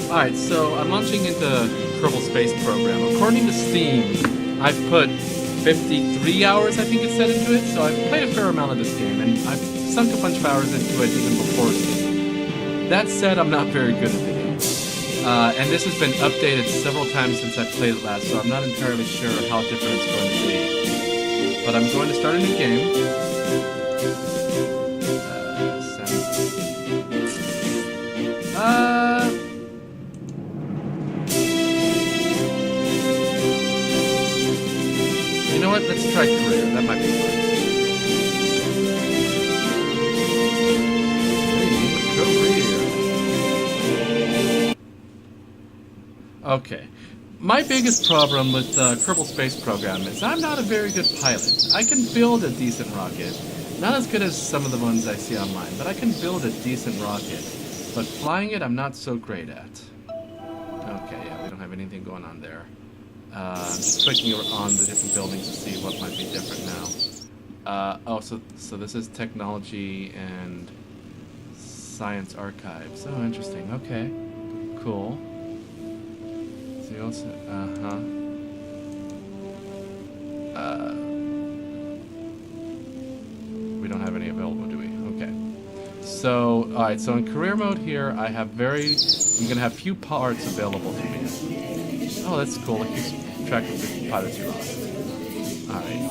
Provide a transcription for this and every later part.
Alright, so I'm launching into Kerbal Space Program. According to Steam, I've put 53 hours, I think it said, into it, so I've played a fair amount of this game, and I've sunk a bunch of hours into it even before Steam. That said, I'm not very good at the game. And this has been updated several times since I played it last, so I'm not entirely sure how different it's going to be. But I'm going to start a new game. You know what? Let's try career. That might be fun. Okay. My biggest problem with Kerbal Space Program is I'm not a very good pilot. I can build a decent rocket. Not as good as some of the ones I see online, but I can build a decent rocket. But flying it, I'm not so great at. Okay, yeah, we don't have anything going on there. I'm just clicking on the different buildings to see what might be different now. Oh, so this is technology and science archives. Oh, interesting. Okay, cool. See also, we don't have any available, do we? Okay. So, alright, so in career mode here, I'm gonna have few parts available to me. Oh, that's cool. It keeps track of the pilots you lost. Alright.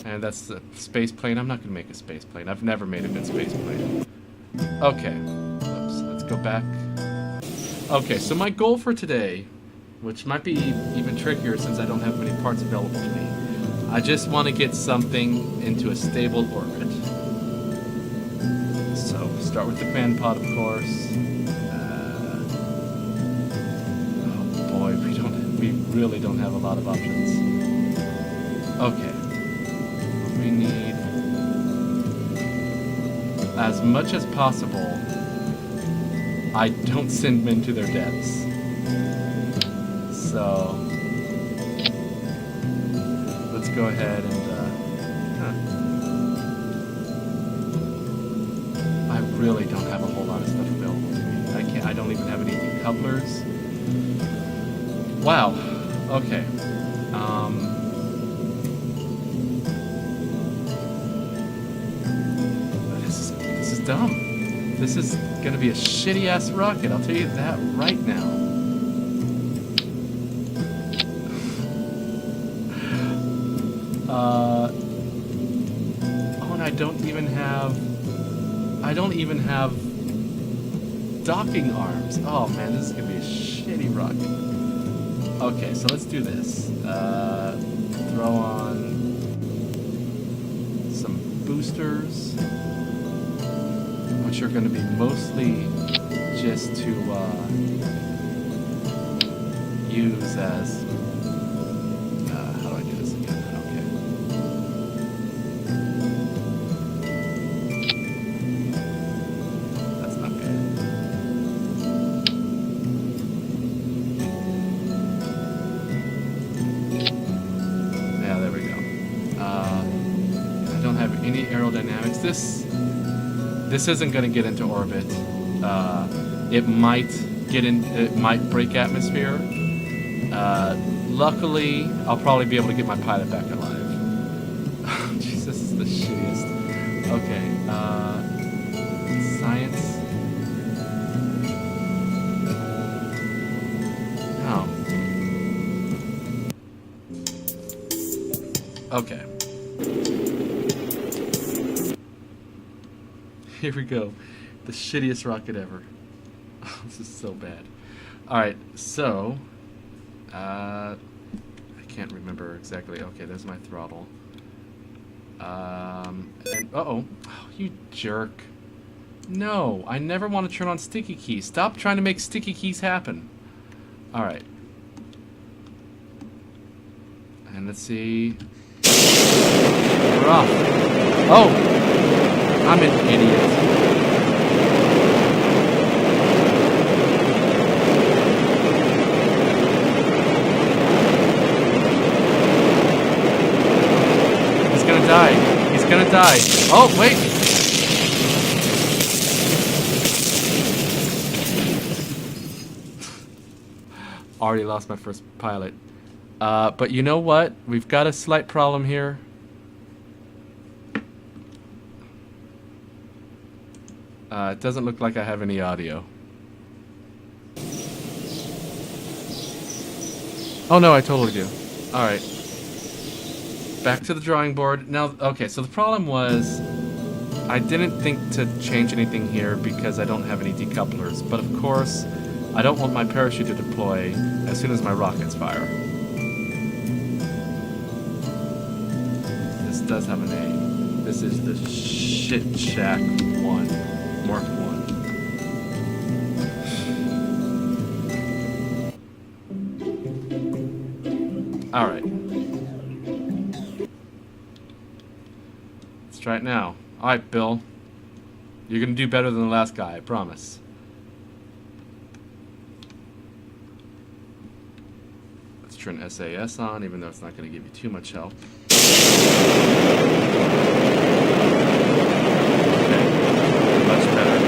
And that's the space plane. I'm not gonna make a space plane. I've never made a good space plane. Okay. Oops, let's go back. Okay, so my goal for today, which might be even trickier since I don't have many parts available to me, I just want to get something into a stable orbit. So, start with the command pod, of course. Oh boy, we really don't have a lot of options. Okay. We need, as much as possible, I don't send men to their deaths. So, let's go ahead and, I really don't have a whole lot of stuff available to me. I don't even have any decouplers. Wow. Okay. This is dumb. This is gonna be a shitty-ass rocket, I'll tell you that right now. Oh, and I don't even have docking arms. Oh man, this is gonna be a shitty rocket. Okay, so let's do this. Throw on some boosters, which are gonna be mostly just to use as aerodynamics. This isn't going to get into orbit. It might break atmosphere. Luckily, I'll probably be able to get my pilot back alive. Jesus, this is the shittiest. Okay, science. Oh. Okay. Here we go. The shittiest rocket ever. Oh, this is so bad. Alright, so... I can't remember exactly. Okay, there's my throttle. And... Uh-oh. Oh, you jerk. No, I never want to turn on sticky keys. Stop trying to make sticky keys happen. Alright. And let's see... We're off. Oh! I'm an idiot. He's gonna die. He's gonna die. Oh, wait! Already lost my first pilot. But you know what? We've got a slight problem here. It doesn't look like I have any audio. Oh no, I totally do. Alright. Back to the drawing board. Now, okay, so the problem was I didn't think to change anything here because I don't have any decouplers. But of course, I don't want my parachute to deploy as soon as my rockets fire. This does have a name. This is the Shit Shack 1, Mark 1. Alright. Let's try it now. Alright, Bill. You're gonna do better than the last guy, I promise. Let's turn SAS on, even though it's not gonna give you too much help. Okay. Much better.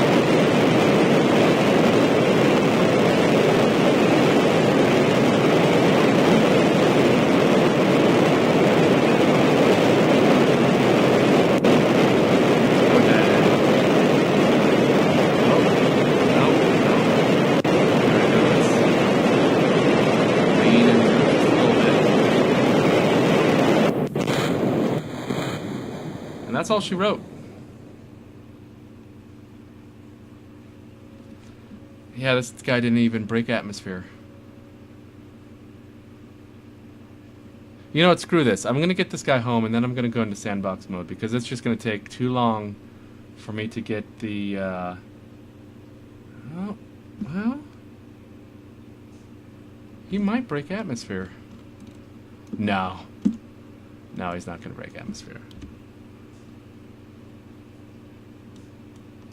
That's all she wrote. Yeah, this guy didn't even break atmosphere. You know what, screw this. I'm gonna get this guy home and then I'm gonna go into sandbox mode because it's just gonna take too long for me to get the, oh, well, he might break atmosphere. No. No, he's not gonna break atmosphere.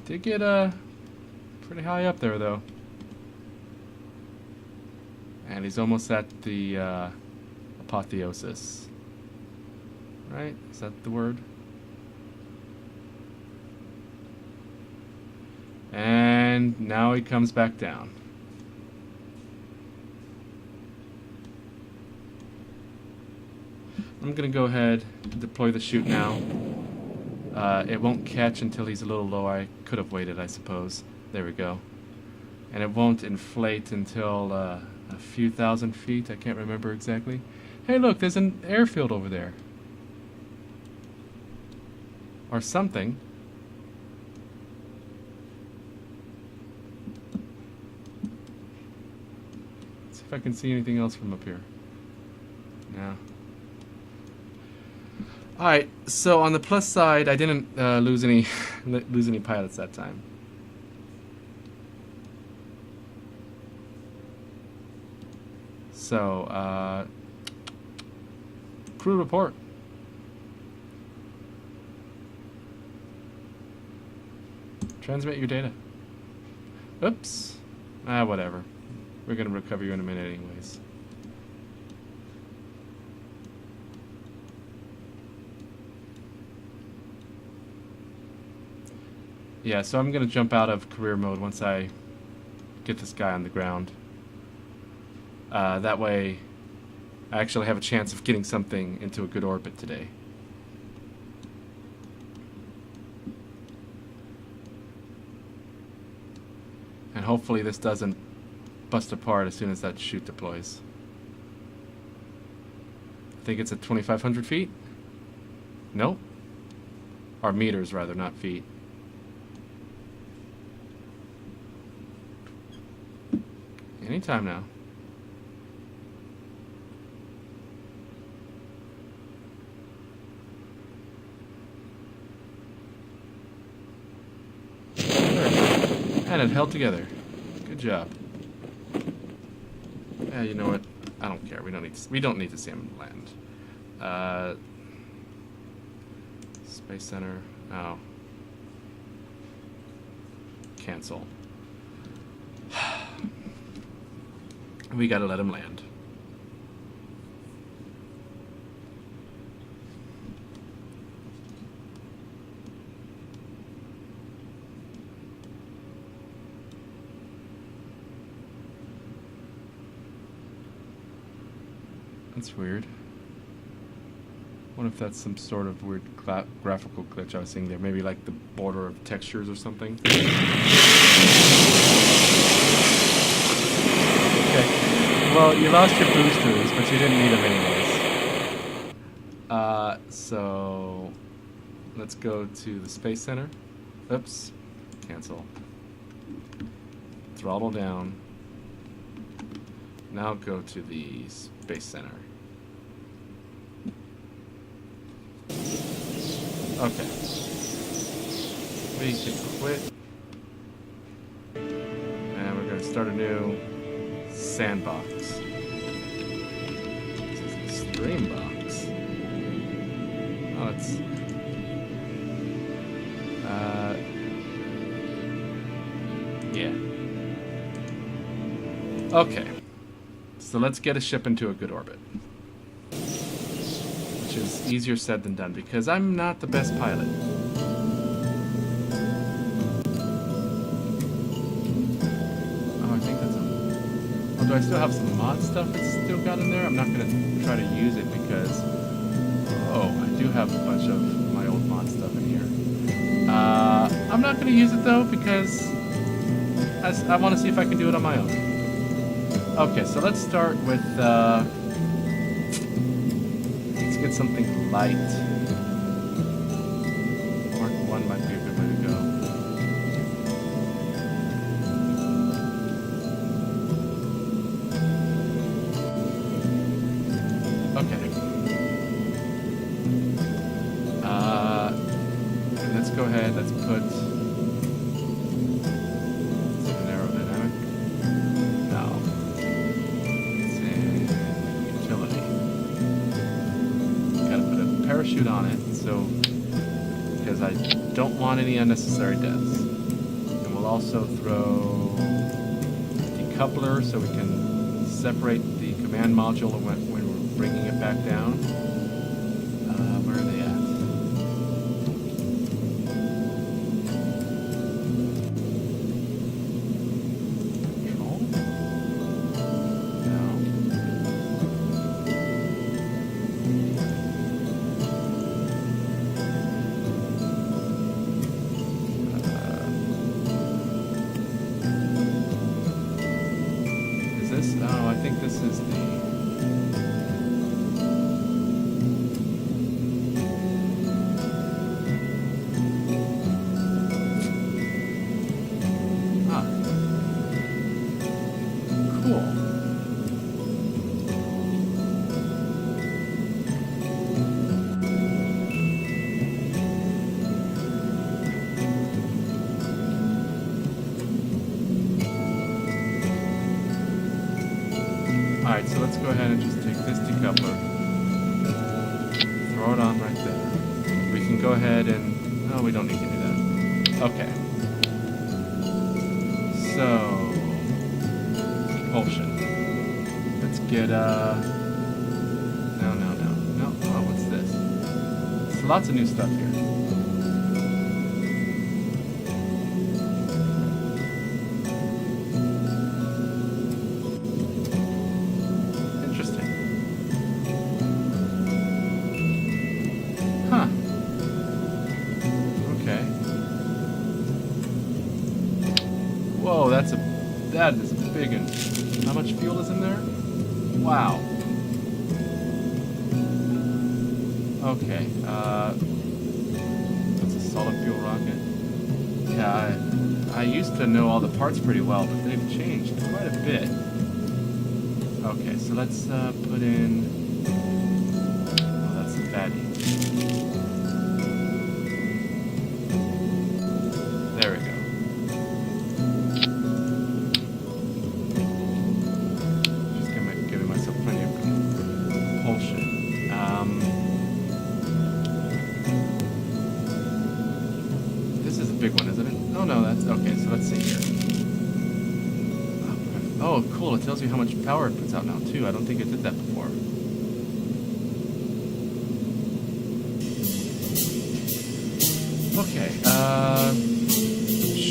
Did get pretty high up there though, and he's almost at the apotheosis. Right? Is that the word? And now he comes back down. I'm gonna go ahead and deploy the chute now. It won't catch until he's a little low. I could have waited, I suppose. There we go. And it won't inflate until a few thousand feet. I can't remember exactly. Hey, look, there's an airfield over there. Or something. Let's see if I can see anything else from up here. No. Alright, so on the plus side, I didn't lose any pilots that time. So, crew report. Transmit your data. Oops. Whatever. We're gonna recover you in a minute anyways. Yeah, so I'm going to jump out of career mode once I get this guy on the ground. That way, I actually have a chance of getting something into a good orbit today. And hopefully this doesn't bust apart as soon as that chute deploys. I think it's at 2,500 feet? Nope. Or meters, rather, not feet. Anytime now. And it held together. Good job. Yeah, you know what? I don't care. We don't need to see him land. Space Center. Oh. Cancel. We gotta let him land. That's weird. Wonder if that's some sort of weird graphical glitch I was seeing there. Maybe like the border of textures or something. Okay. Well, you lost your boosters, but you didn't need them anyways. So let's go to the Space Center. Oops. Cancel. Throttle down. Now go to the Space Center. Okay. We can quit. And we're going to start a new sandbox. This is the stream box. Oh, it's... yeah. Okay. So let's get a ship into a good orbit. Which is easier said than done, because I'm not the best pilot. Oh, I think that's a... Oh, do I still have some mod stuff that's still got in there? I'm not going to try to use it because... Oh, I do have a bunch of my old mod stuff in here. I'm not going to use it though, because I want to see if I can do it on my own. Okay, so let's start with, let's get something light. Mark 1 might be a good way to go. Okay. Let's go ahead, let's put... parachute on it, so because I don't want any unnecessary deaths. And we'll also throw a decoupler so we can separate the command module when we're bringing it back down. Where are they at? Control? No. Oh, I think this is the... Ah. Cool. Alright, so let's go ahead and just take this decoupler, throw it on right there. We can go ahead and... No, we don't need to do that. Okay. So... propulsion. Let's get, No. Oh, what's this? So lots of new stuff here. Whoa, that is a big one. How much fuel is in there? Wow. Okay, that's a solid fuel rocket. Yeah, I used to know all the parts pretty well, but they've changed quite a bit. Okay, so let's put in... Oh, that's the fatty. There we go. This is a big one, isn't it? Oh no, that's okay. So let's see here. Oh, cool! It tells you how much power it puts out now too. I don't think it did that before. Okay.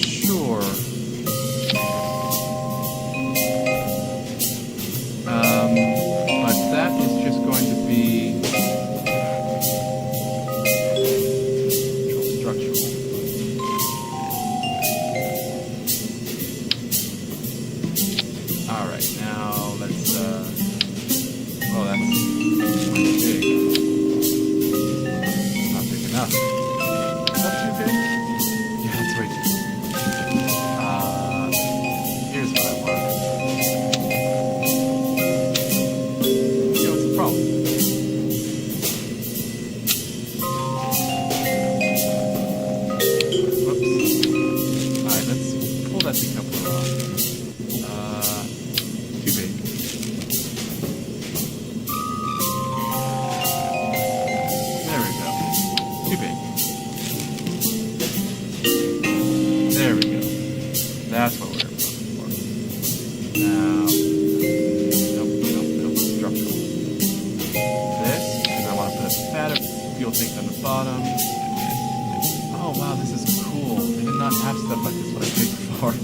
Sure. But that is just Nope, we're wrong. Too big. There we go. Too big. There we go. That's what we're looking for. Now, nope, structural. This, and I want to put a fatter fuel tank on the bottom. Oh wow, this is cool. I did not have stuff like this when I played before.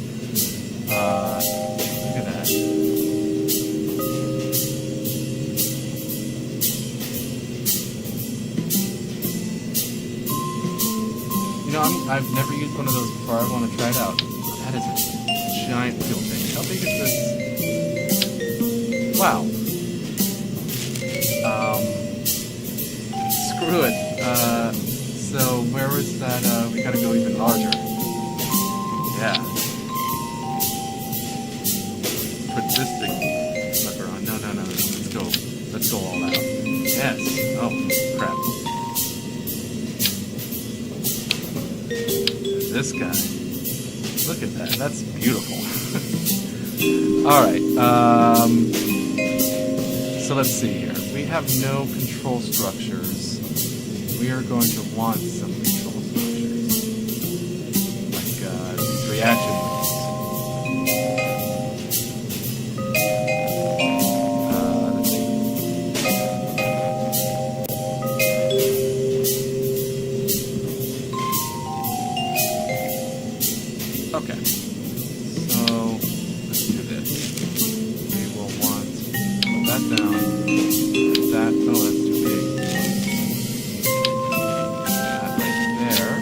Look at that. You know, I've never used one of those before. I want to try it out. That is a giant fuel tank. How big is this? Wow. Screw it. So where was that? We gotta go even larger. Yeah. Put this big sucker on. No. Let's go all out. Yes. Oh, crap. This guy. Look at that. That's beautiful. Alright. So let's see here. We have no control structures. We are going to want some control structures. Like these reaction wheels. Let's see. Okay. So let's do this. We will want to put that down. That, oh, that's too big. That right there.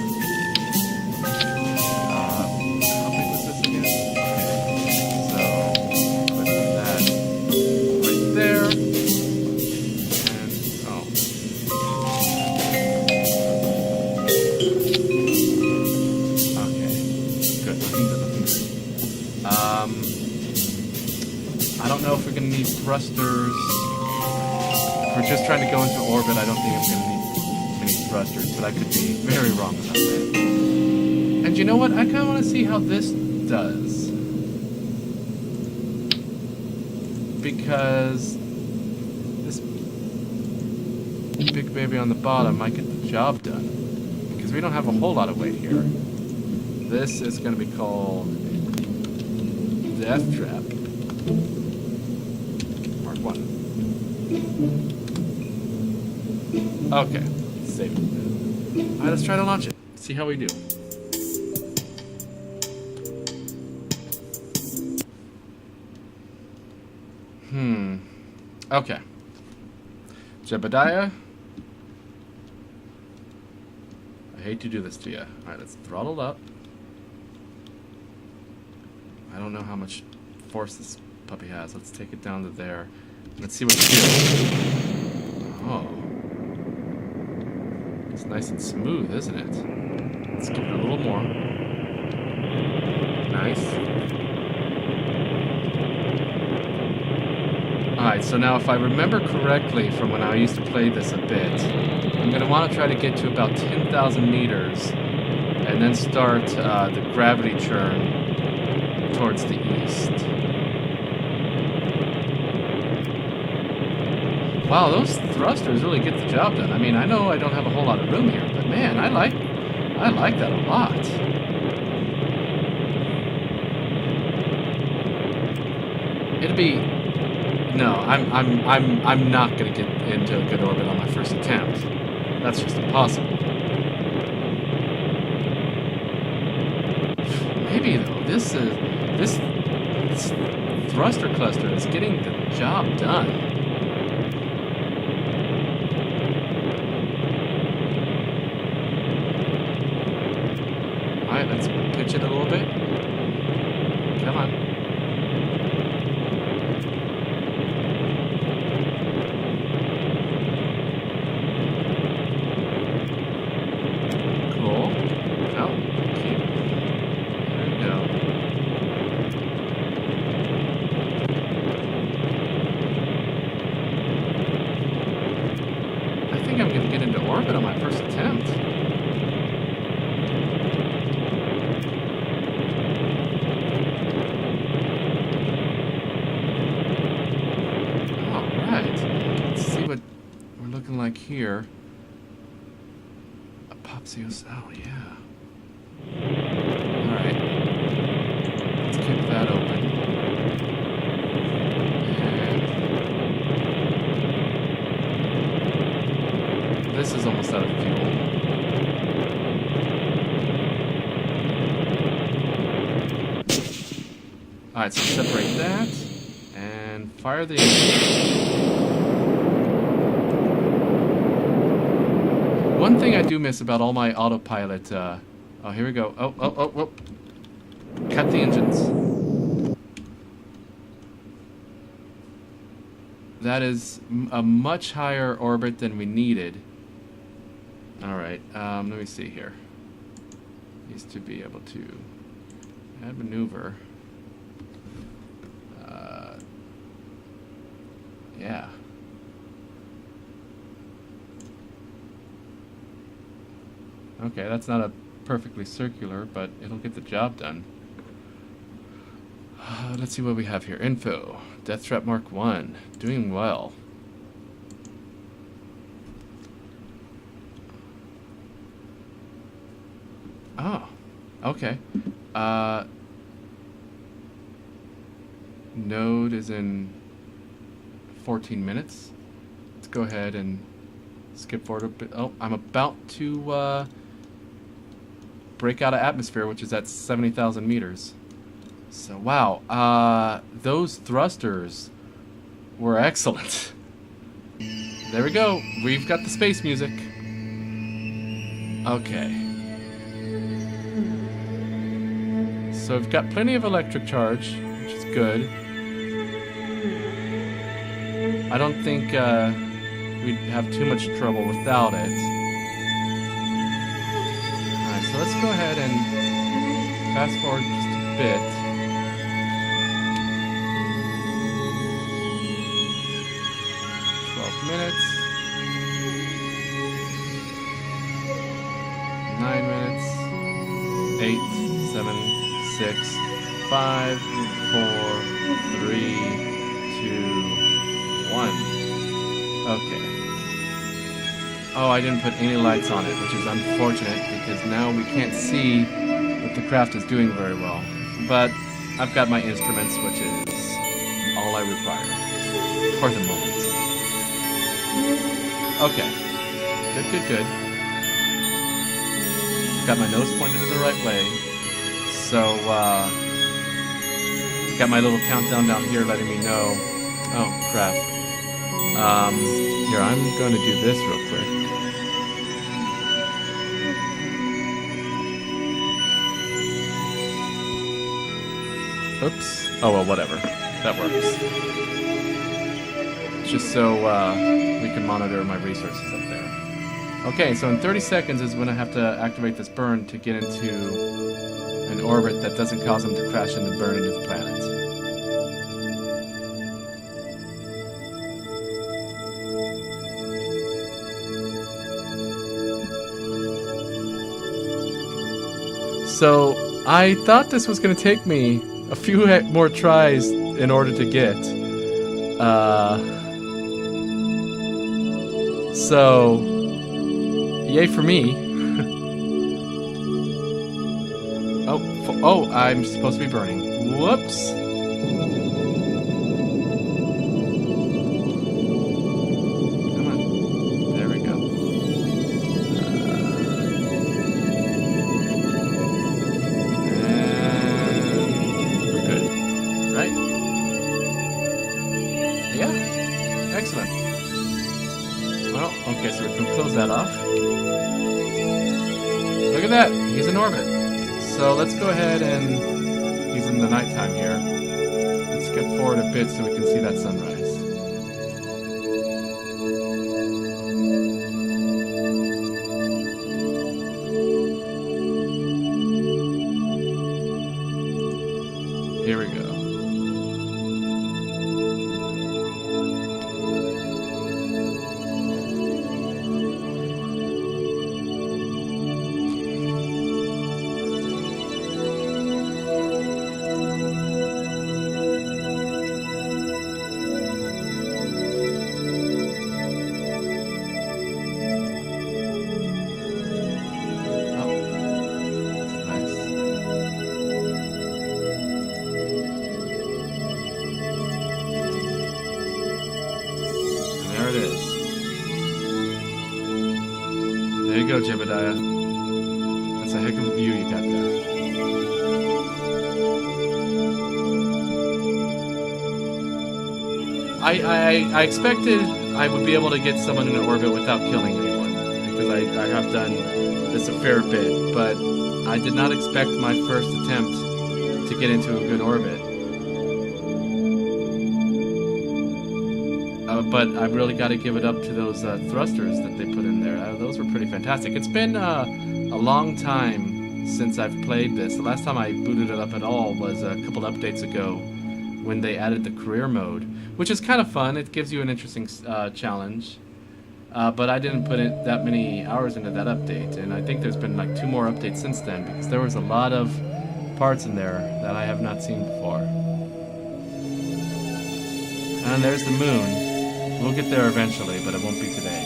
How big was this again? So, put that right there. And, oh. Okay. Good. Looking good. I don't know if we're going to need thrusters. If we're just trying to go into orbit, I don't think I'm going to need any thrusters, but I could be very wrong about that. And you know what? I kind of want to see how this does. Because this big baby on the bottom might get the job done. Because we don't have a whole lot of weight here. This is going to be called the F-trap. Mark 1. Okay, save it. Alright, let's try to launch it. See how we do. Okay. Jebediah. I hate to do this to you. Alright, let's throttle up. I don't know how much force this puppy has. Let's take it down to there. Let's see what it feels. Oh. It's nice and smooth, isn't it? Let's give it a little more. Nice. Alright, so now if I remember correctly from when I used to play this a bit, I'm going to want to try to get to about 10,000 meters and then start the gravity churn towards the east. Wow, those thrusters really get the job done. I mean, I know I don't have a whole lot of room here, but man, I like that a lot. It'd be no, I'm not gonna get into a good orbit on my first attempt. That's just impossible. Maybe though, this thruster cluster is getting the job done. Alright, let's pitch it a little bit. Come on. Cool. Oh, keep. There we go. I think I'm going to get into orbit on my first attempt. here. Apopsios. Oh, yeah. Alright. Let's keep that open. And this is almost out of fuel. Alright, so separate that. And fire the engine. One thing I do miss about all my autopilot, oh, here we go. Oh. Cut the engines. That is a much higher orbit than we needed. Alright, let me see here. Needs to be able to add maneuver. Yeah. Okay, that's not a perfectly circular, but it'll get the job done. Let's see what we have here. Info. Death Trap Mark 1. Doing well. Oh, okay. Node is in 14 minutes. Let's go ahead and skip forward a bit. Oh, I'm about to break out of atmosphere, which is at 70,000 meters. So, wow. Those thrusters were excellent. There we go. We've got the space music. Okay. So we've got plenty of electric charge, which is good. I don't think we'd have too much trouble without it. Alright, so let's go ahead and fast forward just a bit. Minutes, 9 minutes, 8, 7, 6, 5, 4, 3, 2, 1. Okay. Oh, I didn't put any lights on it, which is unfortunate because now we can't see what the craft is doing very well. But I've got my instruments, which is all I require for the moment. Okay. Good. Got my nose pointed in the right way. So, got my little countdown down here letting me know. Oh, crap. Here, I'm going to do this real quick. Oops. Oh, well, whatever. That works. Just so we can monitor my resources up there. Okay, so in 30 seconds is when I have to activate this burn to get into an orbit that doesn't cause them to crash and burn into the planet. So I thought this was going to take me a few more tries in order to get. So, yay for me. Oh, I'm supposed to be burning. Whoops. Come on. There we go. And we're good. Right? Yeah. Excellent. Well, okay, so we can close that off. Look at that, he's in orbit. So let's go ahead and he's in the nighttime here. Let's skip forward a bit so we can see that sunrise. Here we go. go, Jebediah. That's a heck of a view you got there. I expected I would be able to get someone in orbit without killing anyone, because I have done this a fair bit, but I did not expect my first attempt to get into a good orbit. But I really got to give it up to those thrusters that they put in there. Those were pretty fantastic. It's been a long time since I've played this. The last time I booted it up at all was a couple updates ago when they added the career mode, which is kind of fun. It gives you an interesting challenge. But I didn't put in that many hours into that update, and I think there's been like 2 more updates since then, because there was a lot of parts in there that I have not seen before. And there's the moon. We'll get there eventually, but it won't be today.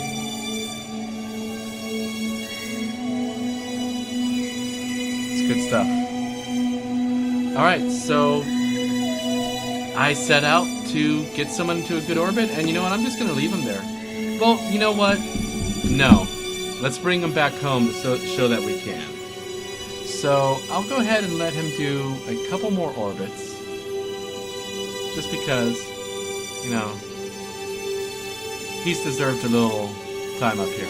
It's good stuff. Alright, so I set out to get someone into a good orbit, and you know what, I'm just going to leave him there. Well, you know what? No. Let's bring him back home to show that we can. So, I'll go ahead and let him do a couple more orbits. Just because, you know, he's deserved a little time up here.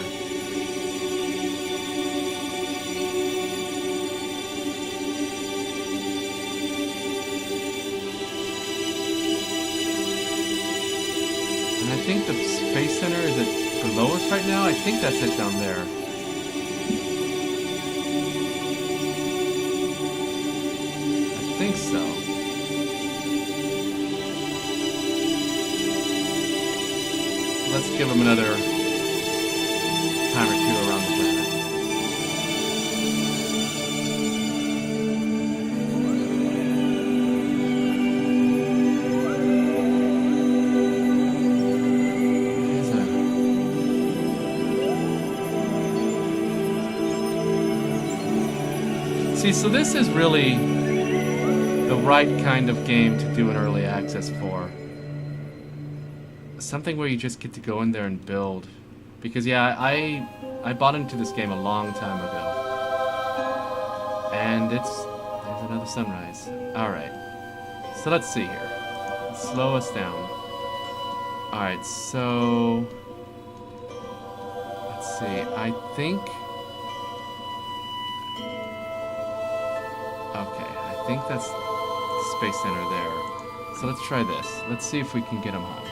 And I think the Space Center is below us right now. I think that's it down there. I think so. Let's give him another time or 2 around the planet. See, so this is really the right kind of game to do an early access for. Something where you just get to go in there and build. Because yeah, I bought into this game a long time ago. And there's another sunrise. Alright. So let's see here. Let's slow us down. Alright, so let's see. I think that's the Space Center there. So let's try this. Let's see if we can get him home.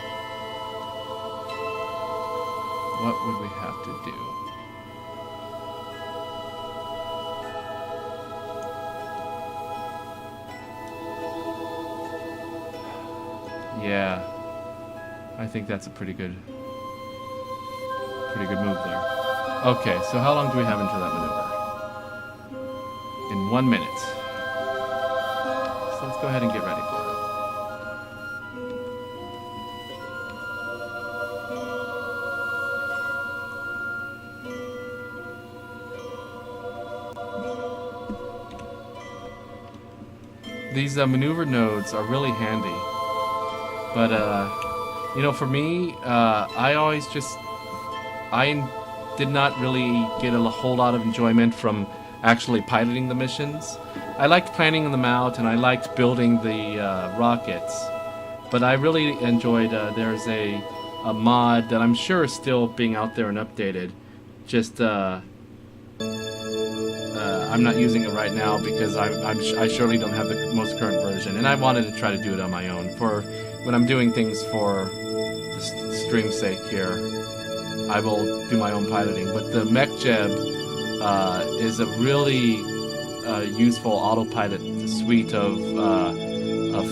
What would we have to do? Yeah. I think that's a pretty good move there. Okay, so how long do we have until that maneuver? In 1 minute. So let's go ahead and get ready for it. These maneuver nodes are really handy, but you know, for me, I did not really get a whole lot of enjoyment from actually piloting the missions. I liked planning them out, and I liked building the rockets, but I really enjoyed, there's a mod that I'm sure is still being out there and updated, just I'm not using it right now because I surely don't have the most current version, and I wanted to try to do it on my own for when I'm doing things for the stream's sake here. I will do my own piloting, but the MechJeb is a really useful autopilot suite of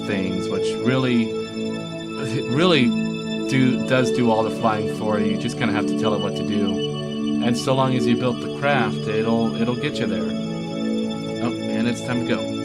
things, which really does do all the flying for you. You just kind of have to tell it what to do. And so long as you built the craft, it'll get you there. Oh, and it's time to go.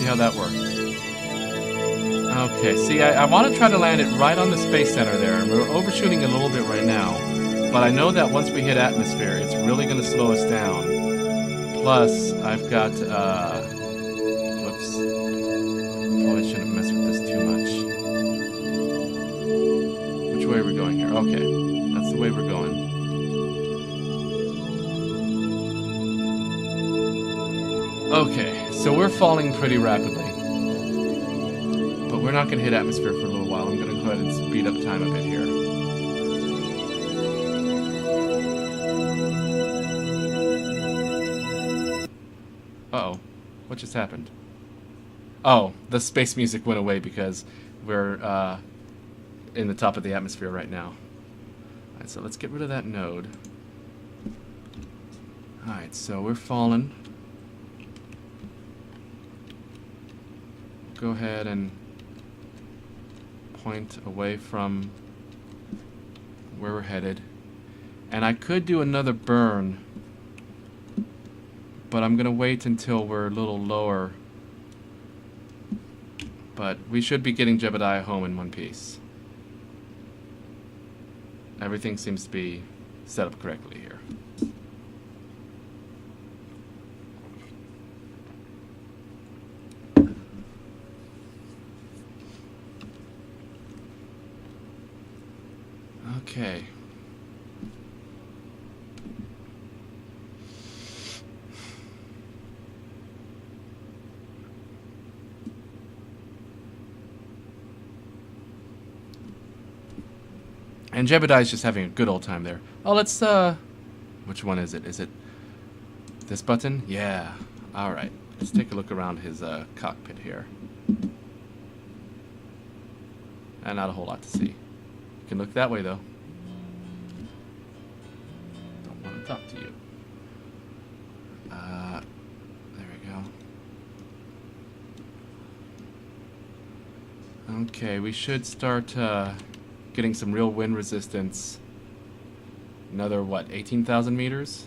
How that works. Okay, see, I want to try to land it right on the space center there. We're overshooting a little bit right now, but I know that once we hit atmosphere, it's really going to slow us down. Plus, I've got, whoops. Probably shouldn't mess with this too much. Which way are we going here? Okay, that's the way we're going. Okay, so we're falling pretty rapidly. But we're not going to hit atmosphere for a little while. I'm going to go ahead and speed up time a bit here. Uh-oh. What just happened? Oh, the space music went away because we're in the top of the atmosphere right now. Alright, so let's get rid of that node. Alright, so we're falling. Go ahead and point away from where we're headed. And I could do another burn, but I'm gonna wait until we're a little lower. But we should be getting Jebediah home in one piece. Everything seems to be set up correctly here. Okay. And Jebediah's just having a good old time there. Oh, let's, which one is it? Is it this button? Yeah. Alright. Let's take a look around his, cockpit here. And not a whole lot to see. You can look that way, though. Don't want to talk to you. There we go. Okay, we should start, getting some real wind resistance. Another, what, 18,000 meters?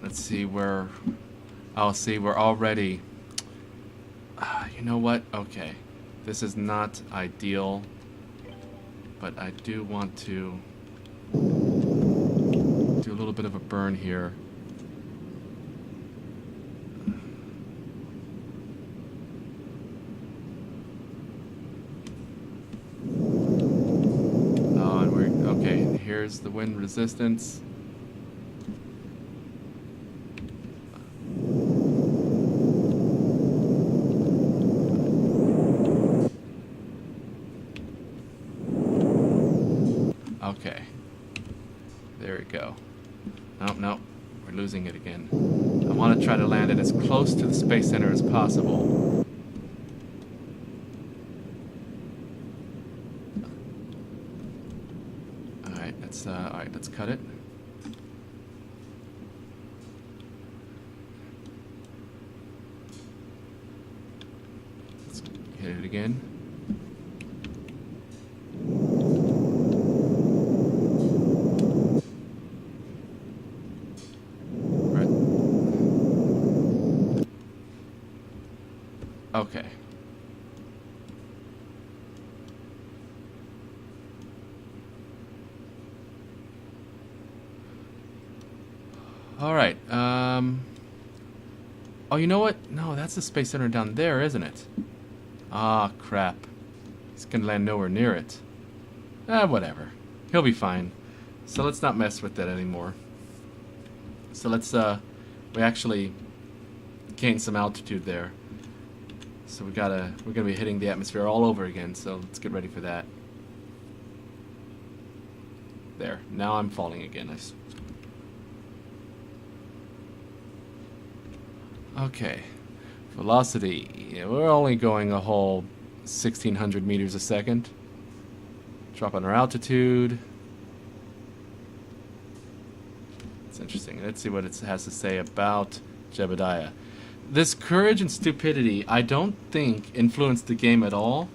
Let's see where... I'll see, we're already... you know what? Okay. This is not ideal, but I do want to do a little bit of a burn here. Oh, and we're... Okay, here's the wind resistance. Okay. There we go. Oh, no. We're losing it again. I want to try to land it as close to the Space Center as possible. Alright, let's cut it. Let's hit it again. Okay. All right. Oh, you know what? No, that's the Space Center down there, isn't it? Ah, crap. He's gonna land nowhere near it. Whatever. He'll be fine. So let's not mess with that anymore. So let's, we actually gained some altitude there. So we're gonna be hitting the atmosphere all over again, so let's get ready for that. There, now I'm falling again. Okay, velocity, yeah, we're only going a whole 1,600 meters a second. Drop on our altitude. It's interesting. Let's see what it has to say about Jebediah. This courage and stupidity, I don't think influenced the game at all.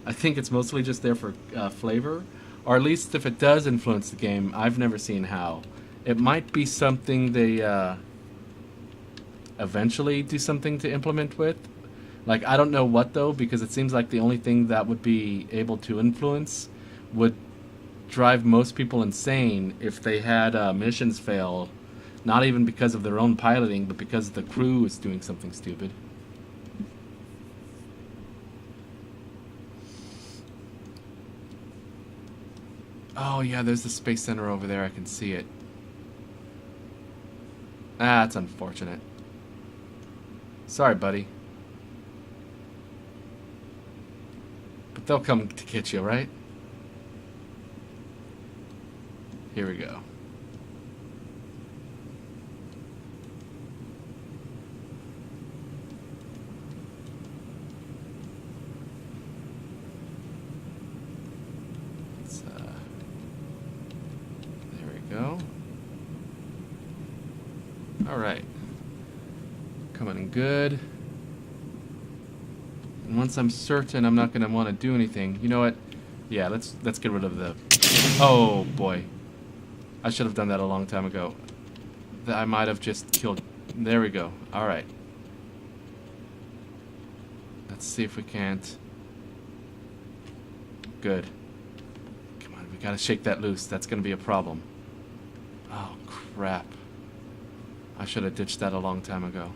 I think it's mostly just there for flavor. Or at least if it does influence the game, I've never seen how. It might be something they eventually do something to implement with. Like, I don't know what, though, because it seems like the only thing that would be able to influence would drive most people insane if they had missions fail, not even because of their own piloting, but because the crew is doing something stupid. Oh, yeah, there's the Space Center over there. I can see it. Ah, that's unfortunate. Sorry, buddy. But they'll come to get you, right? Here we go. There we go. All right. Coming in good. And once I'm certain I'm not going to want to do anything, you know what? Yeah, let's get rid of the... Oh, boy. I should have done that a long time ago. I might have just killed... There we go. All right. Let's see if we can't... Good. Come on, we gotta shake that loose. That's gonna be a problem. Oh, crap. I should have ditched that a long time ago.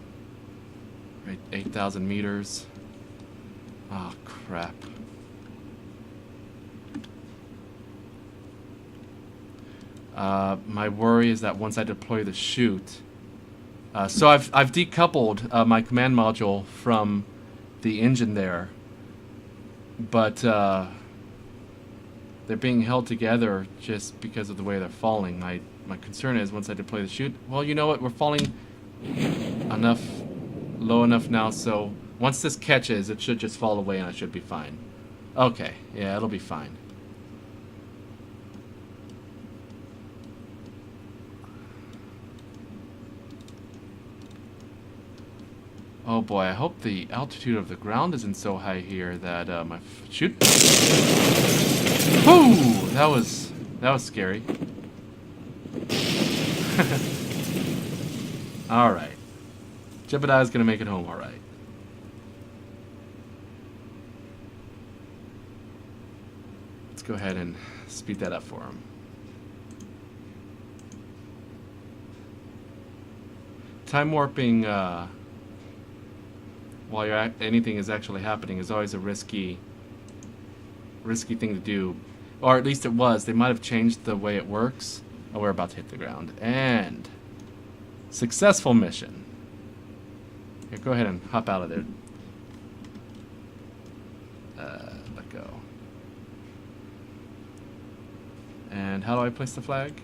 Right, 8,000 meters. Oh, crap. My worry is that once I deploy the chute... so I've decoupled my command module from the engine there. But they're being held together just because of the way they're falling. My concern is once I deploy the chute... Well, you know what? We're falling low enough now, so once this catches, it should just fall away and I should be fine. Okay, yeah, it'll be fine. Oh boy, I hope the altitude of the ground isn't so high here that my chute... Whoo! That was scary. Alright. Jebediah's gonna make it home alright. Let's go ahead and speed that up for him. Time warping, while anything is actually happening is always a risky thing to do. Or at least it was. They might have changed the way it works. Oh, we're about to hit the ground. And... successful mission. Here, go ahead and hop out of there. Let go. And how do I place the flag?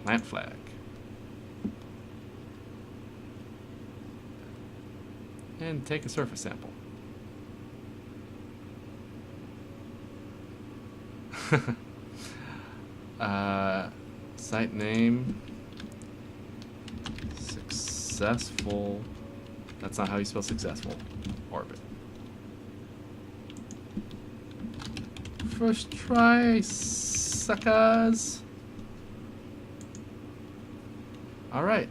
Plant flag. And take a surface sample. Site name. Successful. That's not how you spell successful. Orbit. First try, suckers. Alright.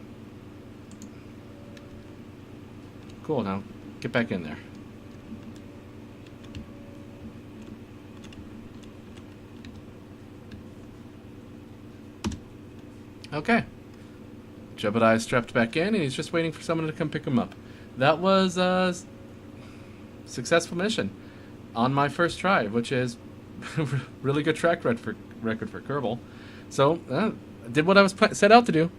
Cool, now get back in there. Okay. Jebediah strapped back in and he's just waiting for someone to come pick him up. That was a successful mission on my first try, which is really good track record for Kerbal. So, did what I was set out to do.